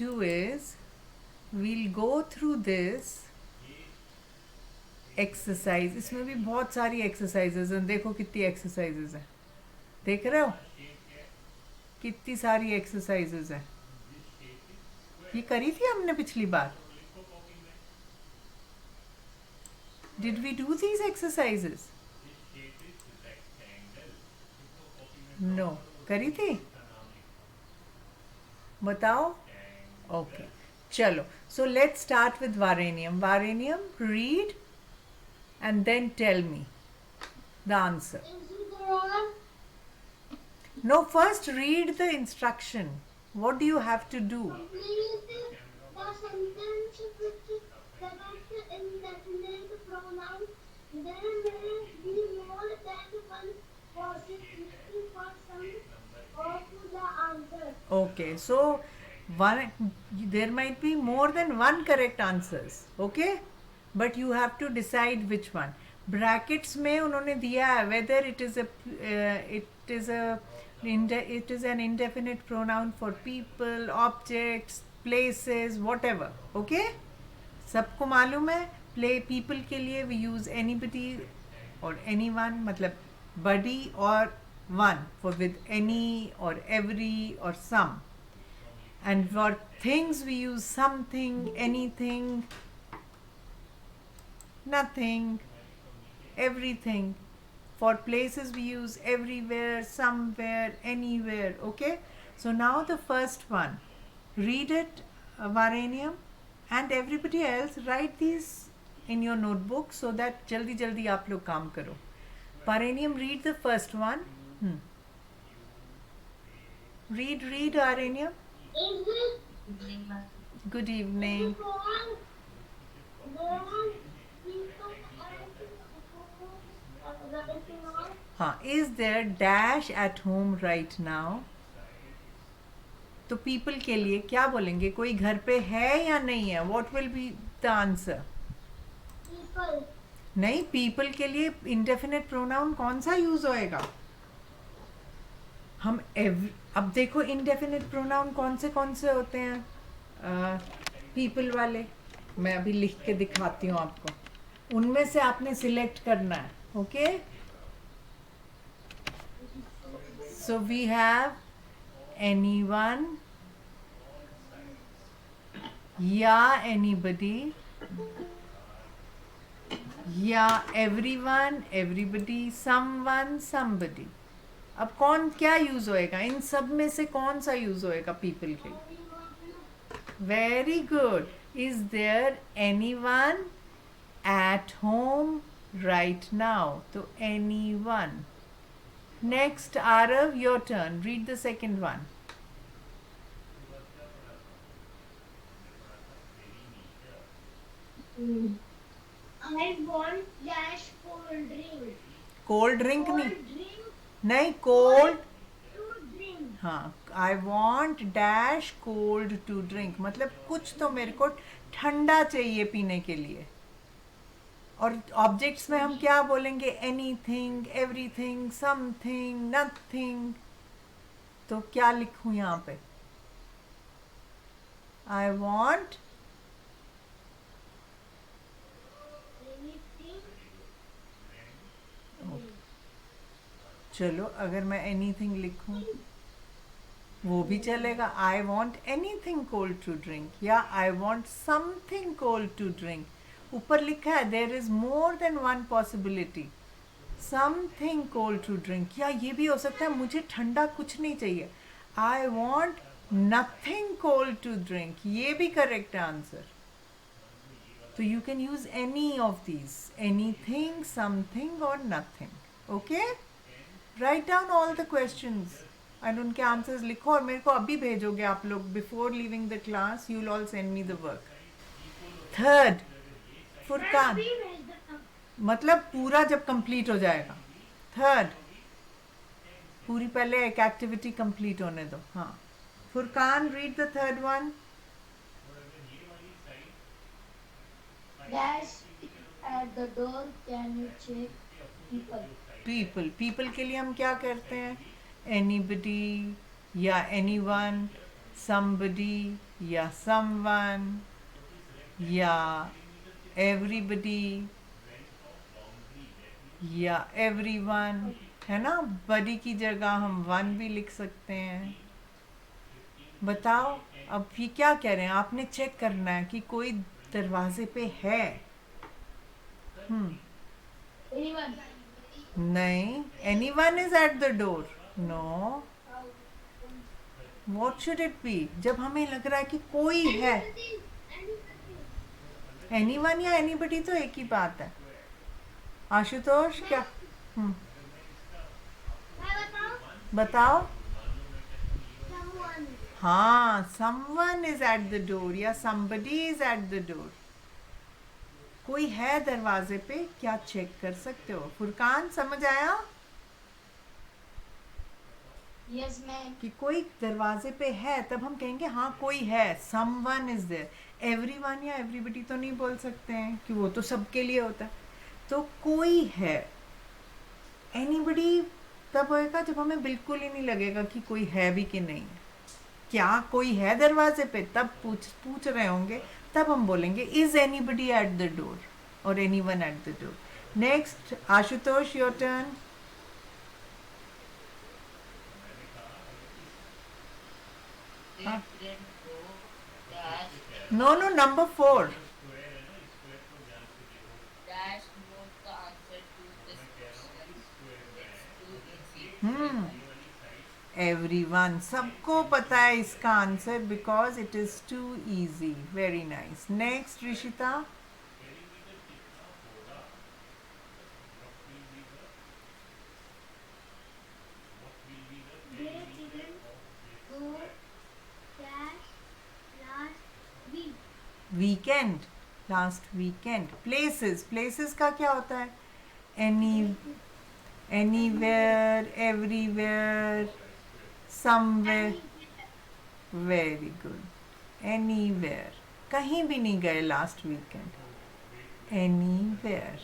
do is we'll go through this exercise. इसमें भी बहुत सारी एक्सरसाइजेज हैं. देखो कितनी एक्सरसाइजेज हैं. देख रहे हो कितनी सारी एक्सरसाइजेज हैं. ये करी थी हमने पिछली बार. Did we do these exercises? No. करी थी? बताओ. ओके चलो. So let's start with Varenyam. Varenyam, read and then tell me the answer. No, first read the instruction. What do you have to do? Complete the sentence with correct indefinite pronoun. There may be more than one possibility for some of the answers. Okay, so there might be more than one correct answers. Okay, but you have to decide which one. Brackets में उन्होंने दिया है whether it is an indefinite pronoun for people, objects, places, whatever. Okay, सबको मालूम है. People के लिए we use anybody or anyone, मतलब buddy or one for with any or every or some. And for things we use something, anything, nothing, everything. For places we use everywhere, somewhere, anywhere. Okay, so now the first one, read it, Varanium, and everybody else write these in your notebook so that jaldi jaldi aap log kaam karo. Varanium, read the first one. Read Varanium. Good evening. हाँ, is there dash at home right now? तो people के लिए क्या बोलेंगे? कोई घर पे है या नहीं है? What will be the answer? People. नहीं, people के लिए indefinite pronoun कौन सा यूज होएगा? हम अब देखो indefinite pronoun कौन से होते हैं? people वाले मैं अभी लिख के दिखाती हूँ आपको. उनमें से आपने सिलेक्ट करना है. Okay, so we have anyone, या anybody, या everyone, everybody, someone, somebody. अब कौन क्या यूज होएगा? इन सब में से कौन सा यूज होएगा people के? Very good. Is there anyone at home right now? तो anyone. Next, Arav, your turn. Read the second one. I want dash cold drink. Cold drink Cold नहीं. drink नहीं, cold. to drink. हाँ, I want dash cold to drink. मतलब कुछ तो मेरे को ठंडा चाहिए पीने के लिए. और ऑब्जेक्ट्स में हम क्या बोलेंगे? Anything, everything, something, nothing. तो क्या लिखूं यहाँ पे? I want Anything. चलो, अगर मैं एनीथिंग लिखूं वो भी चलेगा. I want anything cold to drink, या I want something cold to drink. ऊपर लिखा है there is more than one possibility. Something cold to drink, या ये भी हो सकता है मुझे ठंडा कुछ नहीं चाहिए. I want nothing cold to drink, ये भी करेक्ट आंसर. तो you can use any of these, anything, something और nothing. Okay, write down all the questions and उनके आंसर्स लिखो और मेरे को अभी भेजोगे आप लोग. Before leaving the class you will all send me the work. Third, Furqan, मतलब पूरा जब कंप्लीट हो जाएगा. थर्ड, पूरी पहले एक एक्टिविटी कंप्लीट होने दो. हाँ, Furqan, read the third one. Dash at the door. Can you check people? People के लिए हम क्या करते हैं? एनीबडी या एनीवन, somebody या someone या everybody या everyone, है ना. बडी की जगह हम वन भी लिख सकते हैं. बताओ अब ये क्या कह रहे हैं. आपने चेक करना है कि कोई दरवाजे पे है. Anyone. नहीं. anyone is at the door. no. what should it be? जब हमें लग रहा है कि कोई है. anyone या anybody तो एक ही बात है. आशुतोष क्या. मैं बताऊं? बताओ. Someone. हाँ, someone is at the door या somebody is at the door. कोई है दरवाजे पे, क्या चेक कर सकते हो. फुरकान समझ आया Yes, ma'am. कि कोई दरवाजे पे है, तब हम कहेंगे हाँ कोई है. someone is there. everyone या everybody तो नहीं बोल सकते हैं कि वो तो सबके लिए होता है. तो कोई है. anybody तब होएगा जब हमें बिल्कुल ही नहीं लगेगा कि कोई है भी कि नहीं. क्या कोई है दरवाजे पे, तब पूछ रहे होंगे, तब हम बोलेंगे is anybody at the door और anyone at the door. Next Ashutosh, your turn. No no, number 4. Dash knows the answer to this question. It's too easy. Everyone, सबको पता है इसका answer because it is too easy. Very nice. Next Rishita. They didn't go dash last week. Weekend, last weekend. Places, places का क्या होता है. Any, anywhere, everywhere, somewhere. Very good. Anywhere, कहीं भी नहीं गए last weekend. Anywhere.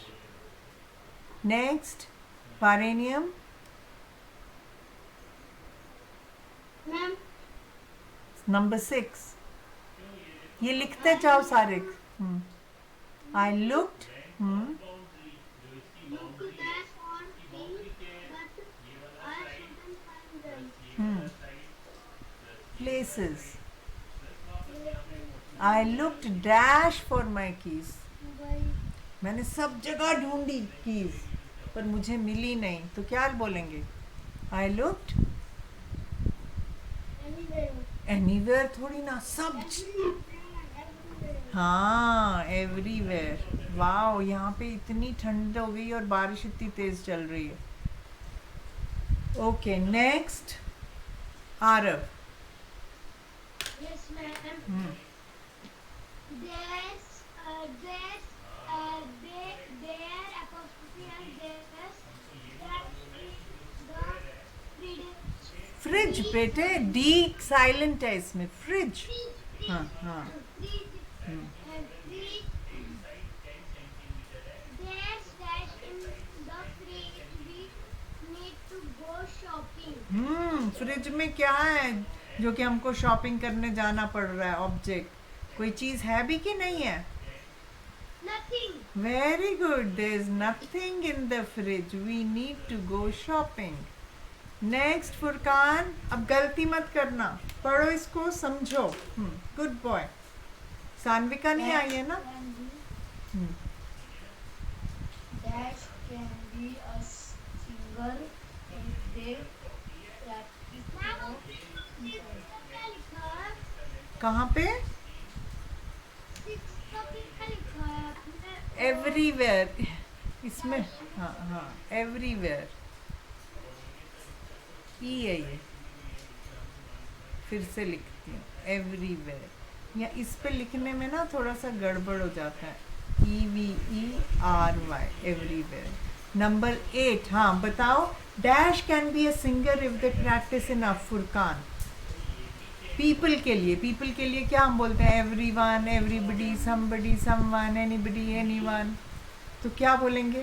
Next Parenyam. Ma'am, number 6. ये लिखते जाओ सारे. I looked. look dash on things, but I couldn't find them. Places. I looked dash for my keys. मैंने सब जगह ढूंढी कीज, पर मुझे मिली नहीं. तो क्या बोलेंगे. I looked Anywhere. एनीवेयर थोड़ी ना, सब. हाँ, एवरीवेयर. वाओ, यहाँ पे इतनी ठंड हो गई और बारिश इतनी तेज चल रही है. Okay, next Aarav. Yes, ma'am. Hmm. There's, there apostrophe and there's that is the fridge. Fridge बेटे, डी साइलेंट है इसमें. फ्रिज. हाँ हाँ. Fridge and fridge. There's dash in the fridge. We need to go shopping. Fridge में क्या है जो कि हमको शॉपिंग करने जाना पड़ रहा है. ऑब्जेक्ट, कोई चीज है भी कि नहीं है. Nothing. Very good. There is nothing in the fridge. We need to go shopping. Next Furqan. अब गलती मत करना, पढ़ो इसको, समझो. Good boy. सान्विका नहीं आई है ना. Dash can be a singer if they practice. कहाँ पे. एवरीवेयर. इसमें हाँ हाँ, एवरीवेयर. ई है ये. फिर से लिखती हूँ एवरीवेयर. या इस पे लिखने में ना थोड़ा सा गड़बड़ हो जाता है. EVERY, everywhere. नंबर 8. हाँ बताओ. Dash can be a singer if they practice in Furqan. People के लिए, पीपल के लिए क्या हम बोलते हैं. Everyone, everybody, somebody, someone, anybody, anyone. तो क्या बोलेंगे.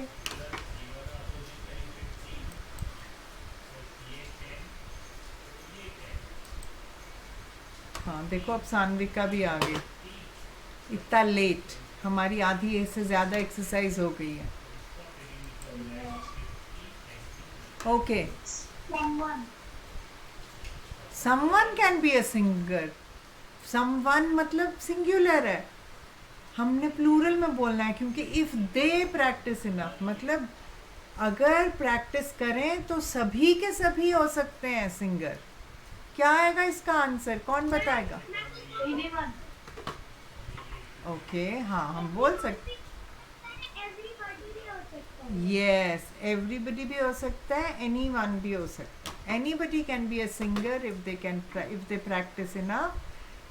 हाँ देखो अब सान्विका भी आ गई, इतना लेट, हमारी आधी से ज़्यादा एक्सरसाइज हो गई है. Okay, Someone. Someone can be a singer. Someone मतलब सिंगुलर है, हमने प्लूरल में बोलना है क्योंकि इफ दे प्रैक्टिस इनफ, मतलब अगर प्रैक्टिस करें तो सभी के सभी हो सकते हैं सिंगर. क्या आएगा इसका आंसर, कौन बताएगा? Anyone. ओके हाँ हम बोल सकते. Everybody भी हो सकता है. यस, एवरीबडी भी हो सकता है, एनी वन भी हो सकता है. Anybody can be a singer if they practice enough,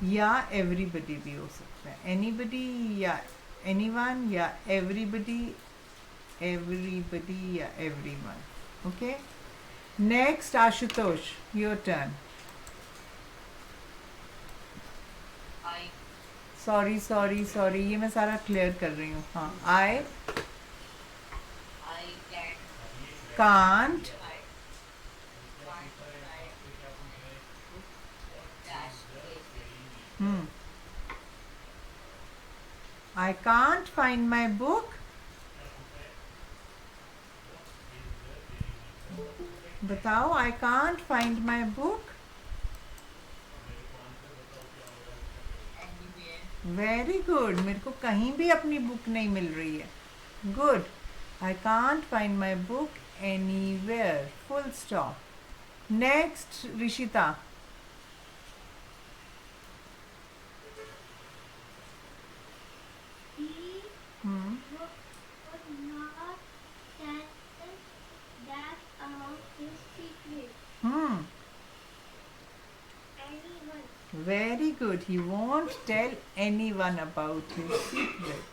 या एवरीबडी भी हो सकता है. एनीबडी या एनी वन या एवरीबडी या every one. Okay, next Ashutosh, your turn. I sorry ये मैं सारा क्लियर कर रही हूँ. हाँ, आई can can't I can't write book dash a I can't find my book. बताओ, I can't find my book. anywhere. Very good, मेरे को कहीं भी अपनी बुक नहीं मिल रही है. Good. I can't find my book anywhere, full stop. Next Rishita. He hmm, would not tell that about his secret. Anyone. Very good. He won't tell anyone about his secret.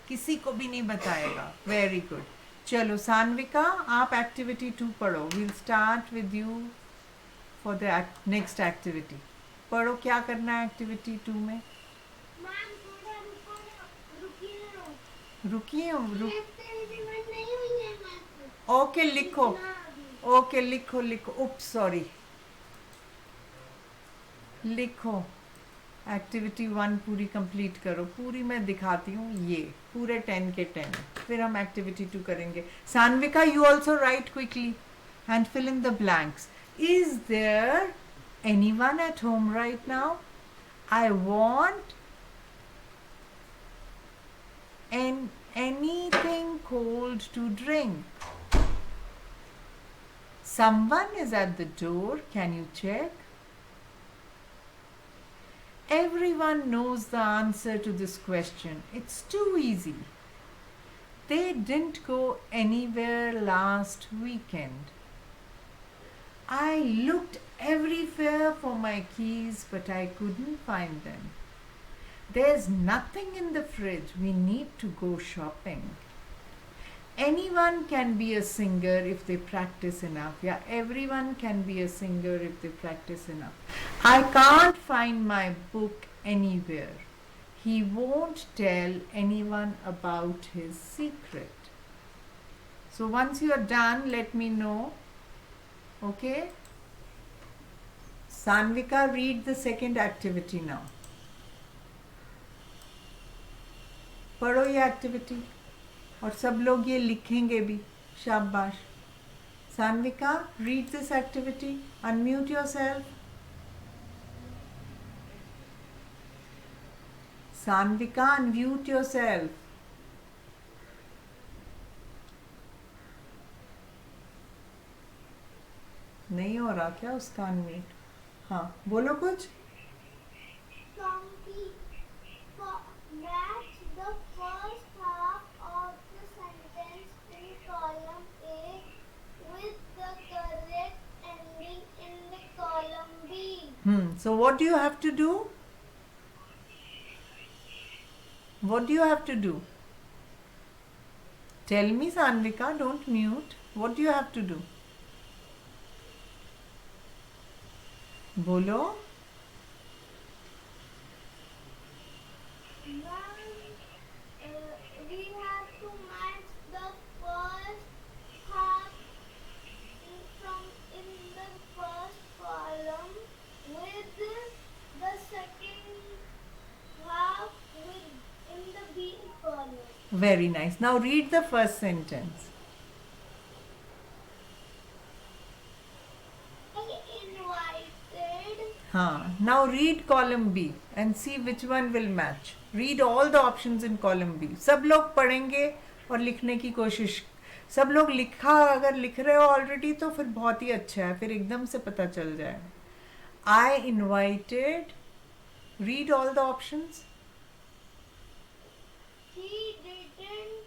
किसी को भी नहीं बताएगा. Very good. चलो सान्विका, आप activity 2 पढ़ो. We'll start with you for the next activity. पढ़ो, क्या करना है एक्टिविटी 2 में. मैम थोड़ा रुको ना, रुकिए ना. रुकिए एक्टिविटी वन नहीं हुई है मैम. ओके लिखो. ना अभी. ओके लिखो. उप सॉरी, लिखो. एक्टिविटी 1 पूरी कंप्लीट करो. पूरी मैं दिखाती हूँ, ये पूरे 10 के 10. फिर हम एक्टिविटी 2 करेंगे. Sanvika, you also write quickly and fill in the blanks. Is there anyone at home right now? I want anything cold to drink. Someone is at the door. Can you check? Everyone knows the answer to this question. It's too easy. They didn't go anywhere last weekend. I looked everywhere for my keys, but I couldn't find them. There's nothing in the fridge. We need to go shopping. Anyone can be a singer if they practice enough. Yeah, everyone can be a singer if they practice enough. I can't find my book anywhere. He won't tell anyone about his secret. So once you are done, let me know. Okay? Sanvika, read the second activity now. पढ़ो ये activity, और सब लोग ये लिखेंगे भी. शाबाश. Sanvika, read this activity. Unmute yourself. Sanvika, unmute yourself. नहीं हो रहा क्या उसका अनम्यूट? हाँ बोलो कुछ. Match the first half of the sentence in column A with the correct ending in the column B. So what do you have to do? What do you have to do? Tell me, Sanvika, don't mute. What do you have to do? बोलो. We have to match the first half in the first column with the Very nice. Now read the first sentence. I invited. हाँ. Now read column B and see which one will match. Read all the options in column B. सब लोग पढ़ेंगे और लिखने की कोशिश. सब लोग लिखा अगर लिख रहे हो ऑलरेडी तो फिर बहुत ही अच्छा है, फिर एकदम से पता चल जाएगा. I invited. Read all the options. He didn't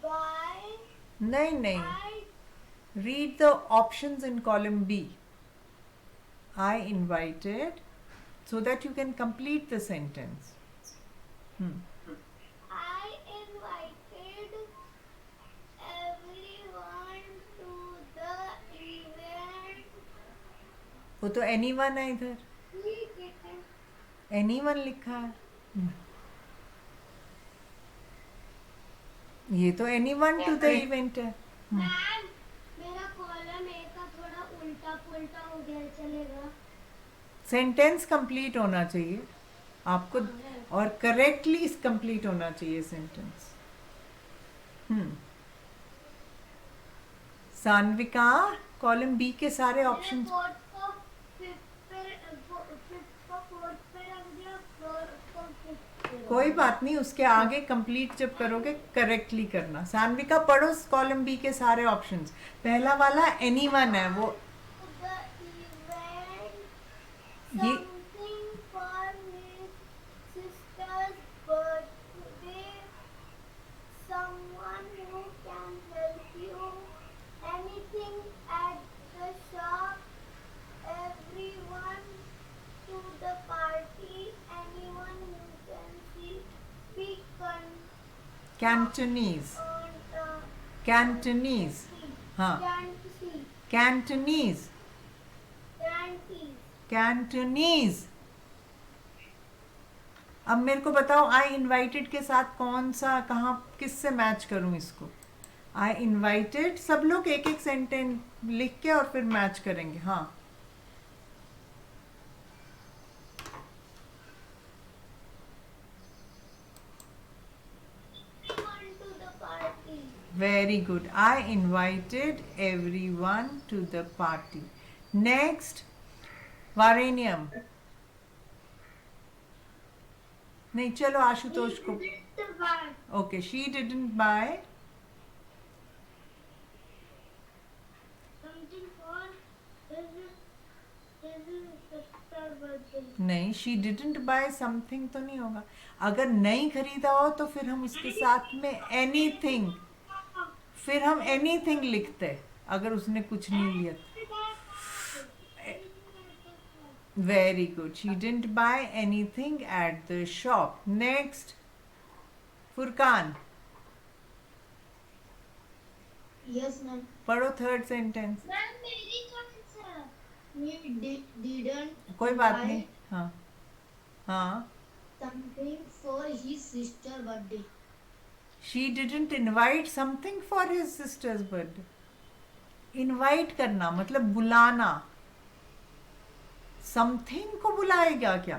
buy. नहीं नहीं. I Read the options in column B. I invited, so that you can complete the sentence. I invited everyone to the event. वो तो anyone है इधर. He didn't. anyone लिखा है. ये तो anyone to the event है. मैम मेरा कॉलम ए का थोड़ा उल्टा पुल्टा हो गया है, चलेगा? सेंटेंस कंप्लीट होना चाहिए आपको और करेक्टली कंप्लीट होना चाहिए सेंटेंस. सान्विका कॉलम बी के सारे ऑप्शन. फोर्थ को फिफ्थ को फोर्थ पे रख दिया, फोर्थ को फिफ्थ पे. कोई बात नहीं, उसके आगे कंप्लीट जब करोगे करेक्टली करना. सान्विका पढ़ो कॉलम बी के सारे ऑप्शंस. पहला वाला एनीवन है वो. The event. ये Something for his sister's birthday. Someone who can help you. Anything at the shop. Everyone to the party. Anyone who can speak कैंटनीज. कैंटनीज. हाँ. Can't see. कैंटनीज. Can't see. कैंटनीज. अब मेरे को बताओ आई इनवाइटेड के साथ कौन सा कहाँ किससे मैच करूं इसको. आई इनवाइटेड. सब लोग एक एक सेंटेंस लिख के और फिर मैच करेंगे. हाँ. Everyone to the party. Very good. I invited everyone to the party. Next, Varanium. नहीं चलो आशुतोष को. Didn't buy. Okay, she didn't buy. Something for his sister birthday. नहीं, she didn't buy something तो नहीं होगा. अगर नहीं खरीदा हो तो फिर हम उसके साथ में anything, फिर हम anything लिखते अगर उसने कुछ नहीं लिया. Very good. She didn't buy anything at the shop. Next, Furkan. Yes, ma'am. पढ़ो थर्ड सेंटेंस. मैम मेरी कौन सा? We didn't कोई बात buy नहीं. हाँ हाँ. something for his sister birthday. She didn't invite something for his sister's birthday. Invite करना मतलब बुलाना. Something को बुलाएगा क्या?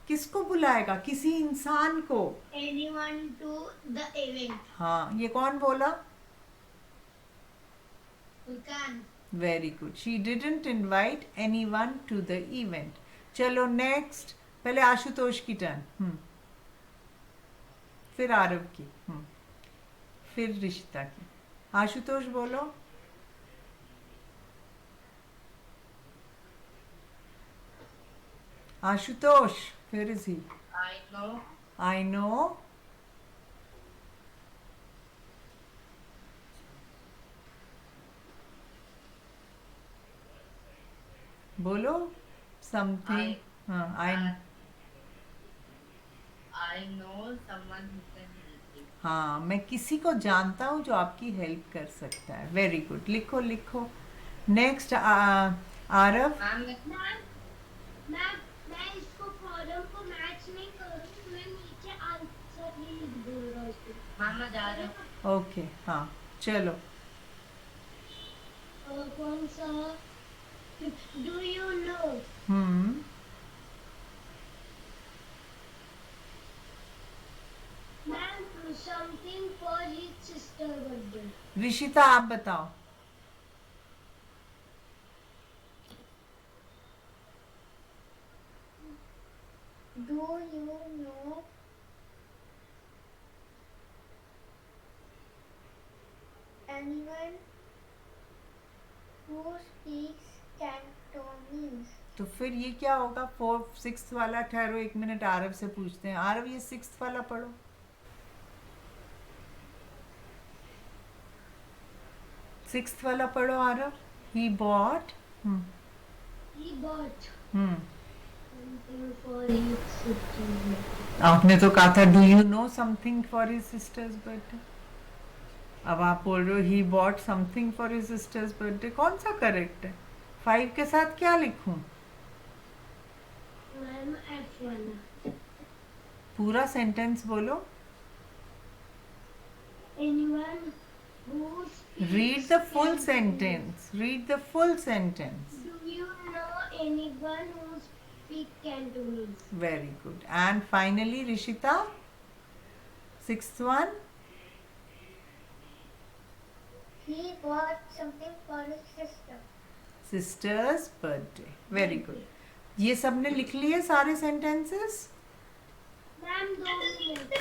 किसको बुलाएगा? किसी इंसान को. Anyone to the event. हाँ, ये कौन बोला? Furkan. Very good. She didn't invite anyone to the event. चलो नेक्स्ट. पहले आशुतोष की टर्न. फिर आरव की. फिर रिश्ता की. आशुतोष बोलो. Ashutosh, where is he? I know. I know. बोलो something. हाँ, I know someone who can help you. हाँ, मैं किसी को जानता हूँ जो आपकी हेल्प कर सकता है. Very good. लिखो लिखो. नेक्स्ट आरव. मैम मैम मैं इसको कॉलम को मैच नहीं करूँ, मैं नीचे आंसर ही लिख दूँ रहा हूँ. मामा जा रहे हो. ओके. हाँ चलो. कौन सा? Do you know? ऋषिता आप बताओ. Do you know anyone who speaks Cantonese? तो फिर ये क्या होगा? 6th वाला. ठहरो 1 मिनट, आरव से पूछते हैं. आरव ये 6th वाला पढ़ो. सिक्स्थ वाला पढ़ो Aarav. He bought. He bought hmm. something for his sister. आपने तो कहा था do you know something for his sisters birthday. अब आप बोल रहे हो he bought something for his sisters birthday. कौन सा करेक्ट है? 5 के साथ क्या लिखूं? Ma'am F1. पूरा सेंटेंस बोलो. Anyone who speaks read the full Cantonese. Sentence. Read the full sentence. Do you know anyone who speaks Cantonese? Very good. And finally, Rishita, 6th one. He bought something for his sister. Sister's birthday. Very good. ये सबने लिख लिए सारे sentences? Ma'am 2 minute.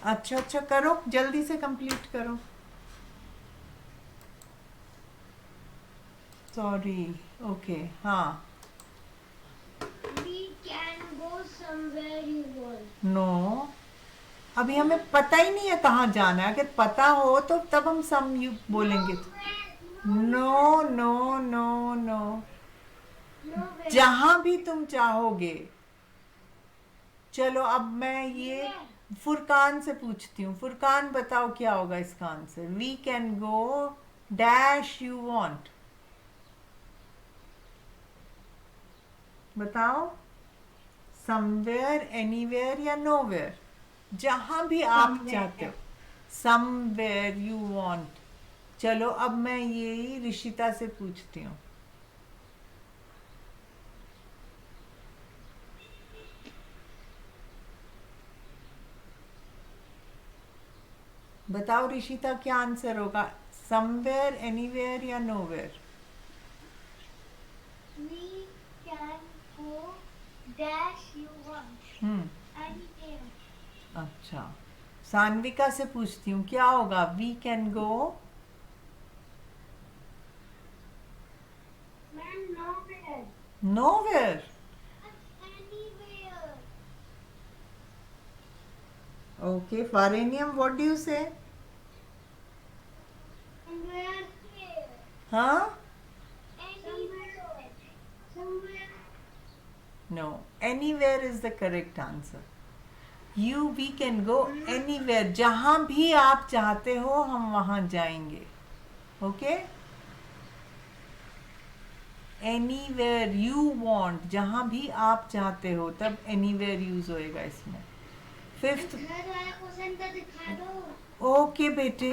अच्छा अच्छा, करो जल्दी से कंप्लीट करो. सॉरी. ओके. हाँ. We can go somewhere you want. No, अभी हमें पता ही नहीं है कहाँ जाना है. अगर पता हो तो तब हम सम यू बोलेंगे. No no no no. Nowhere. जहां भी तुम चाहोगे. चलो अब मैं ये फुरकान से पूछती हूँ. फुरकान बताओ क्या होगा इसका answer. We can go dash you want. बताओ. समवेयर, एनीवेयर या नोवेयर. जहां भी आप Somewhere. चाहते हो. Somewhere you want. चलो अब मैं यही ऋषिता से पूछती हूँ. बताओ ऋषिता क्या आंसर होगा. समवेयर, एनीवेयर या nowhere. We can go dash you want. Anywhere. अच्छा. सान्विका से पूछती हूँ क्या होगा. We can go. Man, nowhere. Nowhere. Anywhere. Okay, Farenium, what do you say? Where? Huh? Anywhere. Somewhere. No, anywhere is the correct answer. We can go anywhere. जहाँ भी आप चाहते हो हम वहाँ जाएंगे. Okay? Anywhere you want. जहाँ भी आप चाहते हो तब anywhere use होएगा इसमें. 5th. घर वाला क्वेश्चन तो दिखा दो. ओके बेटे,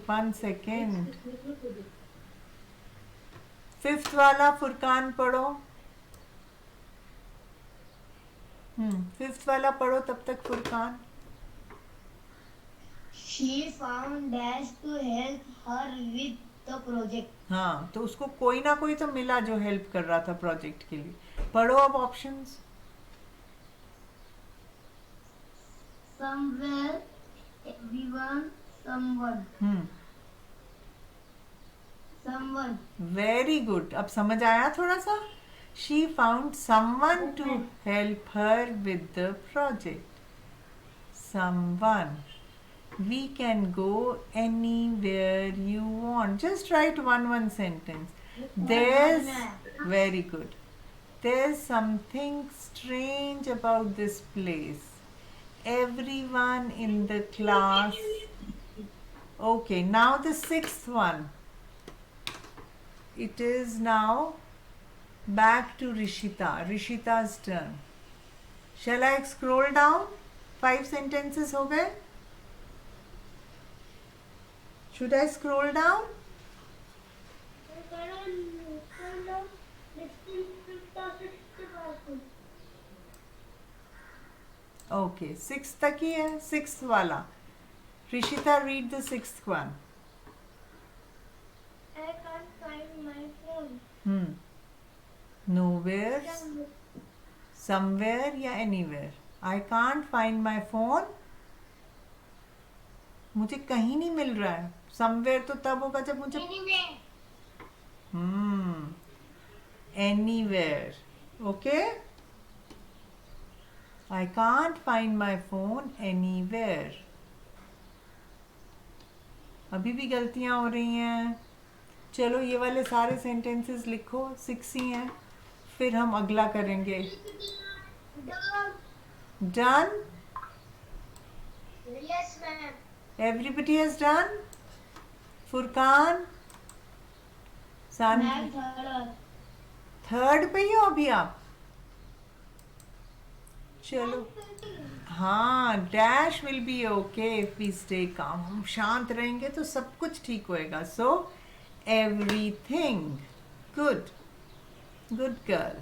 1 सेकेंड. 5th वाला फुरकान पढ़ो. 5th वाला पढ़ो तब तक Furqan. She found Dash to help her with the project. हाँ, तो उसको कोई ना कोई तो मिला जो हेल्प कर रहा था प्रोजेक्ट के लिए. पढ़ो अब options. Somewhere, everyone, someone. Someone. Very good. अब समझ आया थोड़ा सा. She found someone to help her with the project. Someone. We can go anywhere you want. Just write one sentence. There's very good. There's something strange about this place. Everyone in the class. Okay, now the 6th one. It is now back to Rishita. Rishita's turn. Shall I scroll down? 5 sentences हो गए. Should I scroll down? Okay, 6th तक ही है. 6th वाला. Rishita, read the 6th one. Nowhere, somewhere या anywhere. I can't find my phone. मुझे कहीं नहीं मिल रहा है. समवेयर तो तब होगा जब मुझे anywhere. Okay? I can't find my phone anywhere. अभी भी गलतियां हो रही हैं. चलो ये वाले सारे सेंटेंसेस लिखो, 6 ही हैं, फिर हम अगला करेंगे. Done? Yes, ma'am. Everybody has done? Furqan, सान, मैम थर्ड. थर्ड पे ही हो अभी आप. चलो. हाँ, dash will be okay if we stay calm. हम शांत रहेंगे तो सब कुछ ठीक होएगा. So everything. Good, good girl.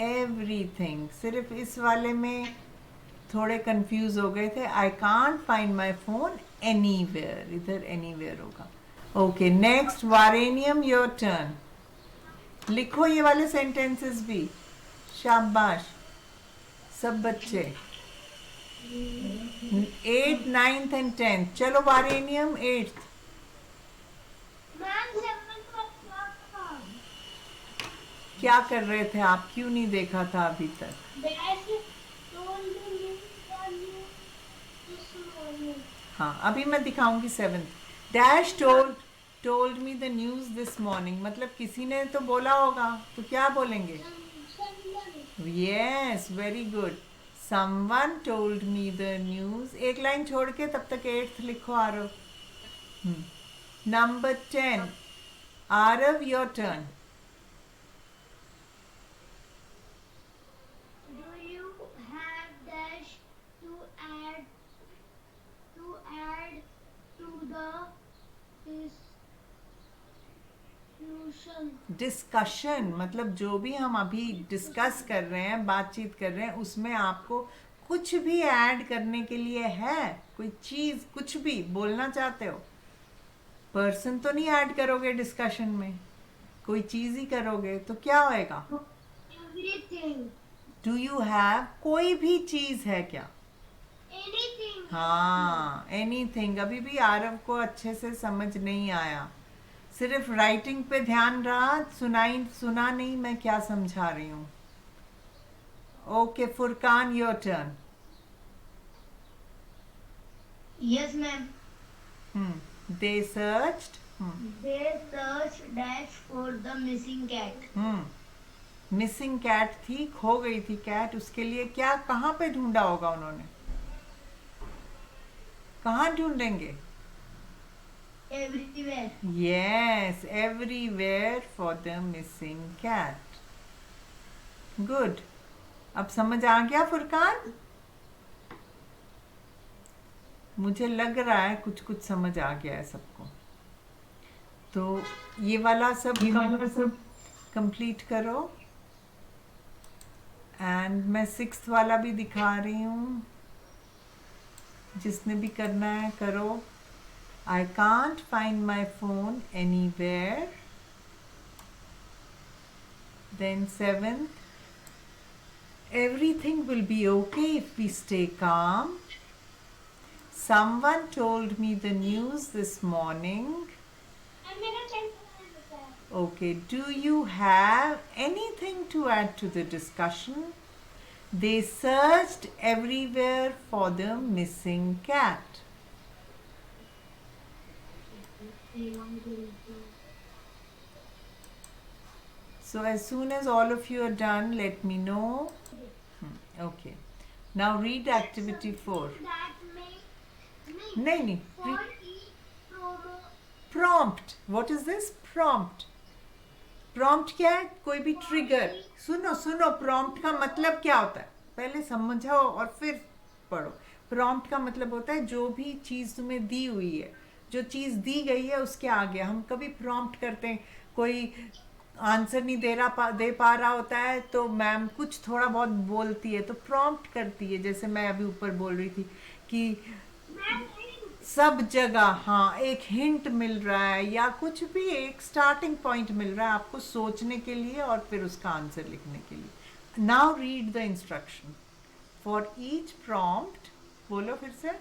Everything. सिर्फ इस वाले में थोड़े कंफ्यूज हो गए थे. I can't find my phone anywhere. इधर एनीवेयर होगा. Okay, next Varenyam, your turn. लिखो ये वाले सेंटेंसेस भी. शाबाश सब बच्चे. 8th, 9th and 10th. चलो वारेनियम 8th. Ma'am, 7th was क्या कर रहे थे आप? क्यों नहीं देखा था अभी तक? Dash told me the news this morning. हाँ, अभी मैं दिखाऊंगी 7th. Dash told me the news this morning. मतलब किसी ने तो बोला होगा, तो क्या बोलेंगे? Yes, very good. Someone told me the news. एक लाइन छोड़ के तब तक 8th लिखो Aarav. Number 10. Aarav, your turn. Do you have dash to add to the discussion? Discussion मतलब जो भी हम अभी डिस्कस कर रहे हैं, बातचीत कर रहे हैं, उसमें आपको कुछ भी ऐड करने के लिए है. कोई चीज, कुछ भी बोलना चाहते हो. पर्सन तो नहीं ऐड करोगे डिस्कशन में, कोई चीज ही करोगे. तो क्या होएगा? Everything. Do you have. कोई भी चीज है क्या? Anything. हाँ, एनीथिंग. अभी भी आरव को अच्छे से समझ नहीं आया. सिर्फ राइटिंग पे ध्यान रहा, सुना नहीं मैं क्या समझा रही हूँ. Okay Furqan, your turn. Yes, ma'am. They searched. They searched dash for the missing cat. Missing cat थी, खो गई थी कैट. उसके लिए क्या, कहाँ पे ढूंढा होगा उन्होंने? कहाँ ढूंढेंगे? Everywhere. Yes, everywhere for the missing cat. Good. अब समझ आ गया फुरकान? मुझे लग रहा है कुछ कुछ समझ आ गया है सबको. तो ये वाला सब कंप्लीट करो. एंड मैं 6th वाला भी दिखा रही हूँ. जिसने भी करना है करो. I can't find my phone anywhere. Then 7th. Everything will be okay if we stay calm. Someone told me the news this morning. And मेरा 10th होता है. Okay, do you have anything to add to the discussion? They searched everywhere for the missing cat. So as soon as all of you are done, let me know. Okay. Now read activity 4. That makes me नहीं. for each promo. Prompt. What is this? Prompt. Prompt क्या है? कोई भी trigger. सुनो prompt का मतलब क्या होता है? पहले समझो और फिर पढ़ो. prompt का मतलब होता है जो भी चीज़ तुम्हें दी हुई है, जो चीज़ दी गई है उसके आगे हम कभी prompt करते हैं. कोई आंसर नहीं दे पा रहा होता है तो मैम कुछ थोड़ा बहुत बोलती है तो प्रॉम्प्ट करती है. जैसे मैं अभी ऊपर बोल रही थी कि सब जगह, हाँ, एक हिंट मिल रहा है या कुछ भी, एक स्टार्टिंग पॉइंट मिल रहा है आपको सोचने के लिए और फिर उसका आंसर लिखने के लिए। Now read the instruction for each prompt. बोलो फिर से।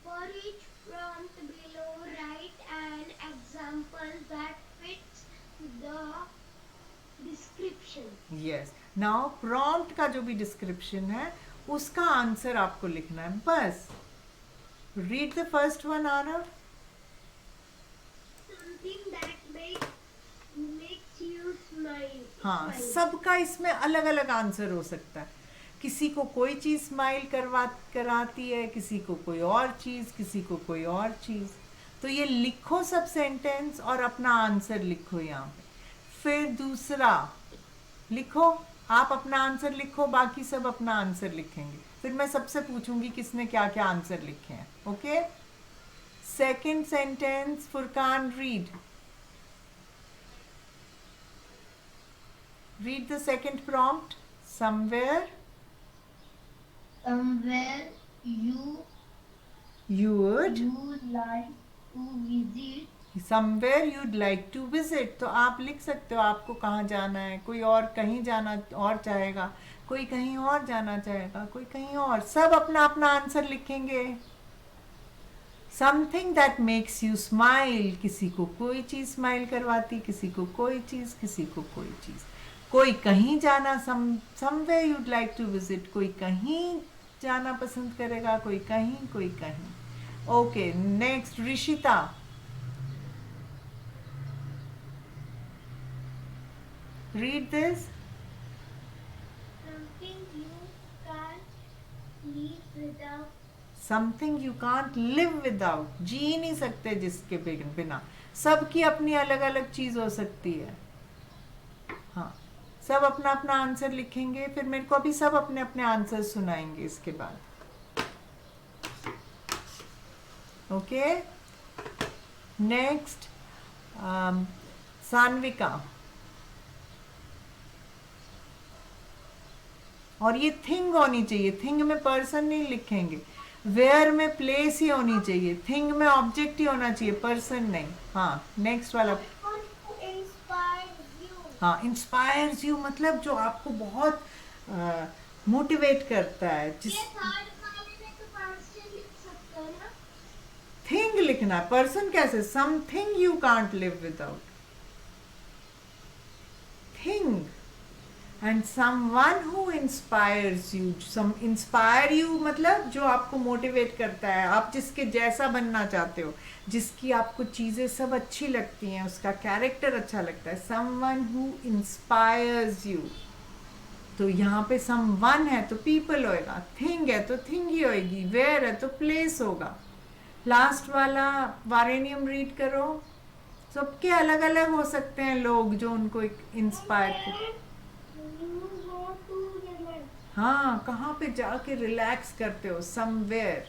For each prompt below, write an example that fits the description. Yes, now prompt का जो भी डिस्क्रिप्शन है उसका आंसर आपको लिखना है, बस। Read the first one, Aarav. Something that makes you smile. हाँ, Smile. सबका इसमें अलग अलग आंसर हो सकता है। किसी को कोई चीज़ स्माइल कराती है, किसी को कोई और चीज़, किसी को कोई और चीज़। तो ये लिखो सब सेंटेंस और अपना आंसर लिखो यहाँ पे। फिर दूसरा लिखो, आप अपना आंसर लिखो, बाकी सब अपना आंसर लिखेंगे। फिर मैं सबसे पूछूंगी किसने क्या क्या आंसर लिखे हैं। Okay, second sentence, Furqan read. Read the second prompt. Somewhere you you'd like to visit. somewhere you'd like to visit. तो आप लिख सकते हो आपको कहाँ जाना है। कोई और कहीं जाना और चाहेगा, कोई कहीं और जाना चाहेगा, कोई कहीं और। सब अपना अपना आंसर लिखेंगे। Something that makes you smile, किसी को कोई चीज़ स्माइल करवाती, किसी को कोई चीज़, किसी को कोई चीज़। कोई कहीं जाना, somewhere you'd like to visit, कोई कहीं जाना पसंद करेगा, कोई कहीं, कोई कहीं। Okay, next Rishita. Read this. Something you can't live without. Something you can't live without, जी ही नहीं सकते जिसके बिना। सबकी अपनी अलग अलग चीज हो सकती है। हाँ, सब अपना अपना आंसर लिखेंगे। फिर मेरे को अभी सब अपने अपने आंसर सुनाएंगे इसके बाद। Okay, next Sanvika. और ये थिंग होनी चाहिए, थिंग में पर्सन नहीं लिखेंगे। वेयर में प्लेस ही होनी चाहिए, थिंग में ऑब्जेक्ट ही होना चाहिए, पर्सन नहीं। हाँ, नेक्स्ट वाला। Inspires you. हाँ, इंस्पायर्स यू मतलब जो आपको बहुत मोटिवेट करता है। जिस ये थर्ड वाले में तो पर्सन लिख सकते हो ना? थिंग लिखना है, पर्सन कैसे? Something you can't live without, thing. And someone who inspires you, some inspire you मतलब जो आपको मोटिवेट करता है, आप जिसके जैसा बनना चाहते हो, जिसकी आपको चीज़ें सब अच्छी लगती हैं, उसका कैरेक्टर अच्छा लगता है। Someone who inspires you. तो यहाँ पे समवन है तो पीपल होएगा, थिंग है तो थिंग ही होएगी, वेयर है तो प्लेस होगा। लास्ट वाला वारेनियम रीड करो। सबके अलग अलग हो सकते हैं लोग जो उनको इंस्पायर कर। You go to relax. हाँ, कहाँ पे जाके रिलैक्स करते हो? समवेयर,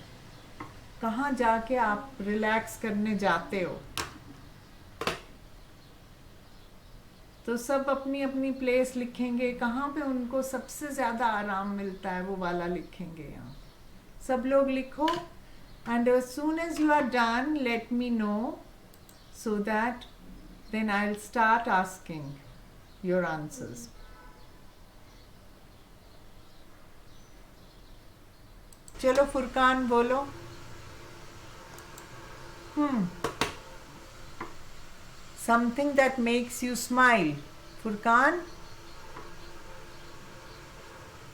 कहाँ जाके आप रिलैक्स करने जाते हो? तो सब अपनी अपनी प्लेस लिखेंगे, कहाँ पे उनको सबसे ज़्यादा आराम मिलता है वो वाला लिखेंगे। यहाँ सब लोग लिखो। And as soon as you are done, let me know so that then I'll start asking your answers. चलो फुरकान बोलो। Something that makes you smile. Furqan.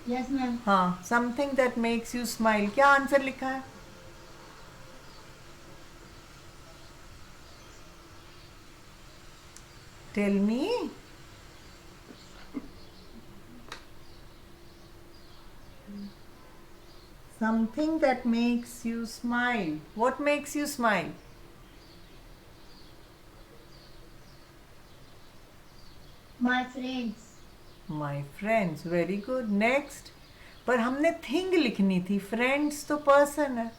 Yes, ma'am. हाँ, something that makes you smile, क्या आंसर लिखा है? Tell me. Something that makes you smile. What makes you smile? My friends. My friends. Very good. Next. पर हमने thing लिखनी थी, friends तो person है,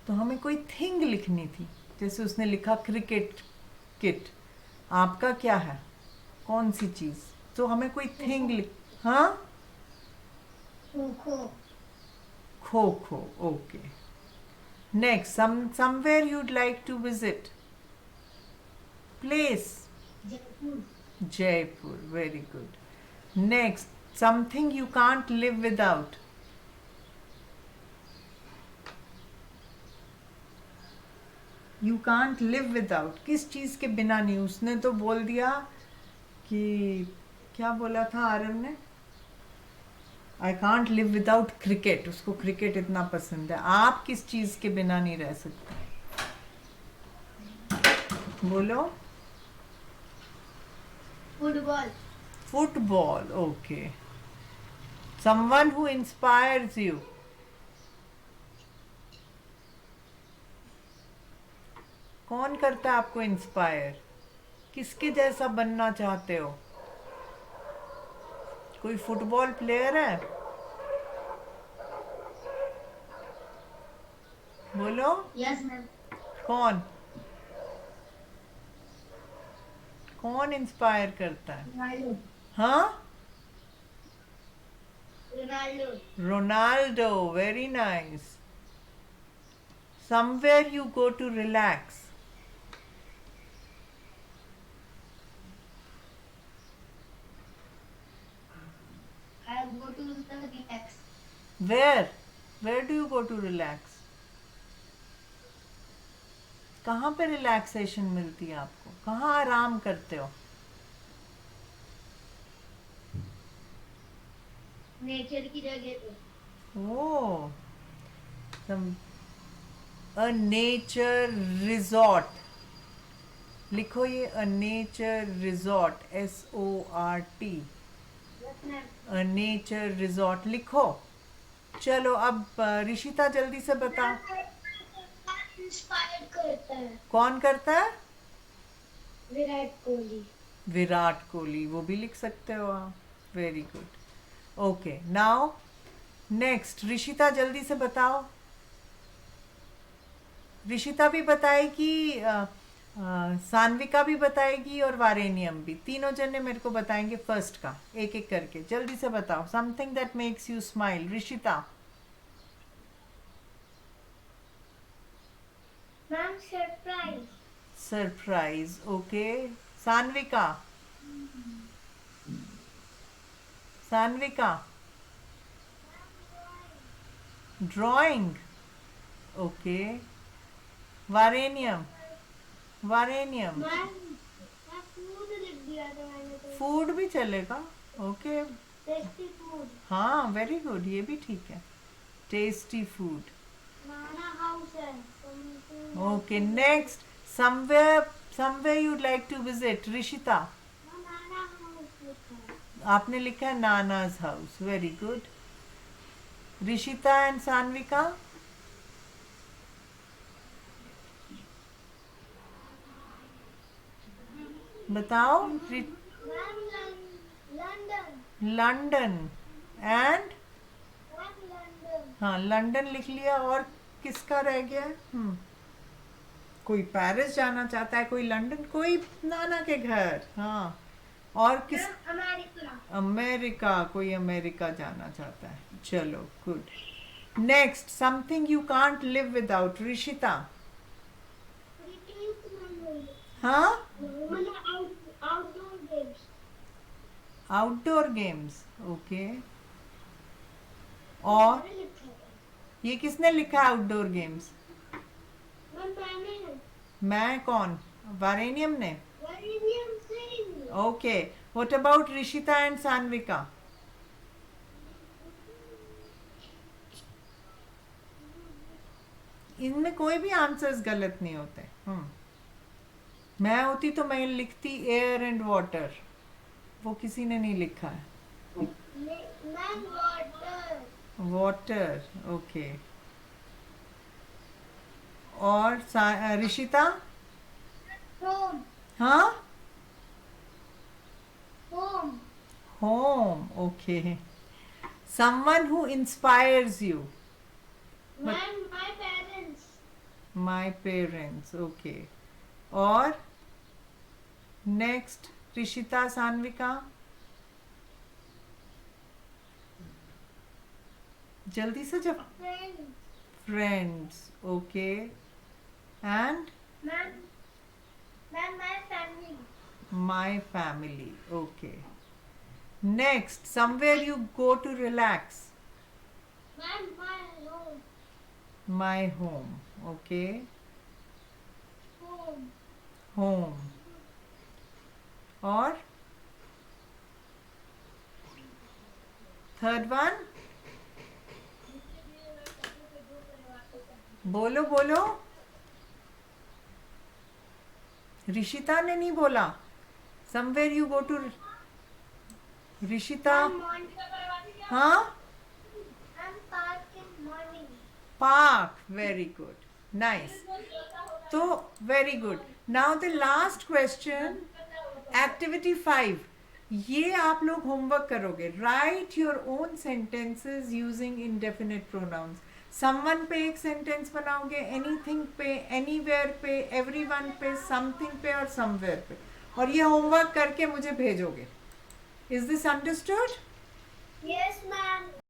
तो हमें कोई थिंग लिखनी थी। जैसे उसने लिखा क्रिकेट किट, आपका क्या है, कौन सी चीज़? तो हमें कोई थिंग लिख। हाँ, kho kho kho. Okay, Next, somewhere you'd like to visit. Place. Jaipur. Jaipur. Very good. Next, something you can't live without. You can't live without. किस चीज के बिना नहीं? उसने तो बोल दिया कि क्या बोला था आरव ने? I can't live without cricket. उसको क्रिकेट इतना पसंद है. आप किस चीज के बिना नहीं रह सकते? बोलो. Football. Football. Okay. Someone who inspires you. कौन करता है आपको इंस्पायर? किसके जैसा बनना चाहते हो? कोई फुटबॉल प्लेयर है? बोलो. Yes, ma'am. कौन कौन इंस्पायर करता है? Ronaldo. हाँ, Ronaldo. Ronaldo. Very nice. Somewhere you go to relax. I go to the relax. Where do you go to relax? कहाँ पे रिलैक्सेशन मिलती है आपको? कहाँ आराम करते हो? नेचर की जगह पे. Oh, a nature resort. लिखो ये a nature resort. SORT. Yes, ma'am. A nature resort लिखो. चलो अब ऋषिता जल्दी से बताओ. इंस्पायर करता है कौन करता है? विराट कोहली. विराट कोहली. वो भी लिख सकते हो आप. Very good. Okay, now next Rishita जल्दी से बताओ. ऋषिता भी बताएगी, सान्विका भी बताएगी और वारेनियम भी. तीनों जने मेरे को बताएंगे फर्स्ट का एक एक करके. जल्दी से बताओ. Something that makes you smile. Rishita. Ma'am surprise. Surprise. Okay. Sanvika. Sanvika. Drawing. Okay. Varenyam. Varenyam. Ma'am मैं फूड लिख दिया था मैंने तो. फूड भी चलेगा. ओके. Tasty food. हाँ, वेरी गुड. ये भी ठीक है. Tasty food. नाना हाउस है. Okay. Next, somewhere you'd like to visit. Rishita. नाना हाउस लिखा है. आपने लिखा है नानाज house. Very good. Rishita and Sanvika. बताओ. Ma'am London. London and. Ma'am London. हाँ, लंदन लिख लिया. और किसका रह गया? कोई पेरिस जाना चाहता है, कोई लंदन, कोई नाना के घर. हाँ. और किस? अमेरिका. अमेरिका. कोई अमेरिका जाना चाहता है. चलो, good. Next, something you can't live without. Rishita. हाँ, outdoor games. Outdoor games. Okay. और ये किसने लिखा आउटडोर गेम्स? मैं कौन? वारेनियम ने. Okay. What about Rishita and Sanvika? इनमें कोई भी आंसर्स गलत नहीं होते. मैं होती तो मैं लिखती एयर एंड वाटर. वो किसी ने नहीं लिखा है. Ma'am water. वाटर. ओके. और ऋषिता. होम. हाँ, home. home. Okay. Someone who inspires you. Ma'am my parents. My parents. Okay. और next, ऋषिता, सान्विका. जल्दी से जब. Friends. friends. Okay. And Ma'am, my family. my family. Okay. Next, somewhere you go to relax. Ma'am, my home. My home. Okay. Home. Home. Or third one. बोलो बोलो. ऋषिता ने नहीं बोला. Somewhere you go to Rishita. हाँ. I'm park in morning. Park. Very good. Nice. So very good. Now the last question. Activity 5. ये आप लोग homework करोगे. Write your own sentences using indefinite pronouns. Someone पे एक सेंटेंस बनाओगे. Anything पे, anywhere पे, everyone पे, something पे और somewhere पे. और ये होमवर्क करके मुझे भेजोगे. Is this understood? Yes, ma'am.